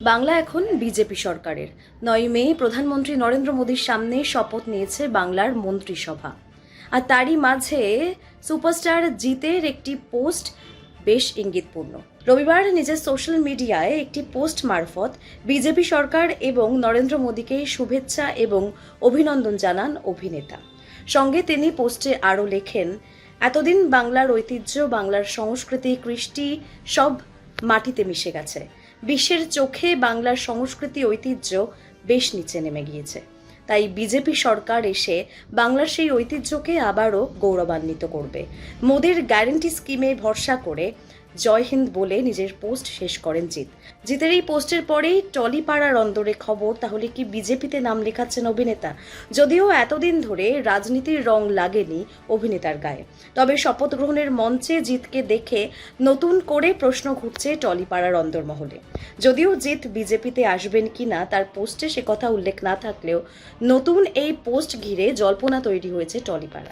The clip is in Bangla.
বাংলা এখন বিজেপি সরকারের। ৯ মে প্রধানমন্ত্রী নরেন্দ্র মোদীর সামনে শপথ নিয়েছে বাংলার মন্ত্রিসভা। আর তারই মাঝে সুপারস্টার জিতের একটি পোস্ট বেশ ইঙ্গিতপূর্ণ। রবিবার নিজের সোশ্যাল মিডিয়ায় একটি পোস্ট মারফত বিজেপি সরকার এবং নরেন্দ্র মোদীকে শুভেচ্ছা এবং অভিনন্দন জানান অভিনেতা। সঙ্গে তিনি পোস্টে আরও লেখেন, এতদিন বাংলার ঐতিহ্য, বাংলার সংস্কৃতি, কৃষ্টি সব মাটিতে মিশে গেছে। বিশ্বের চোখে বাংলার সংস্কৃতি ঐতিহ্য বেশ নিচে নেমে গিয়েছে। তাই বিজেপি সরকার এসে বাংলার সেই ঐতিহ্যকে আবারও গৌরবান্বিত করবে। মোদির গ্যারান্টি স্কিমে ভরসা করে জয় হিন্দ বলে নিজের পোস্ট শেষ করেন জিতের এই পোস্টের পরেই টলিপাড়ার অন্দরে খবর, তাহলে কি বিজেপিতে নাম লেখাচ্ছেন অভিনেতা? যদিও এতদিন ধরে রাজনীতির রং লাগেনি অভিনেতার গায়ে, তবে শপথ গ্রহণের মঞ্চে জিতকে দেখে নতুন করে প্রশ্ন ঘুরছে টলিপাড়ার অন্দরমহলে। যদিও জিত বিজেপিতে আসবেন কিনা তার পোস্টে সে কথা উল্লেখ না থাকলেও নতুন এই পোস্ট ঘিরে জল্পনা তৈরি হয়েছে টলিপাড়া।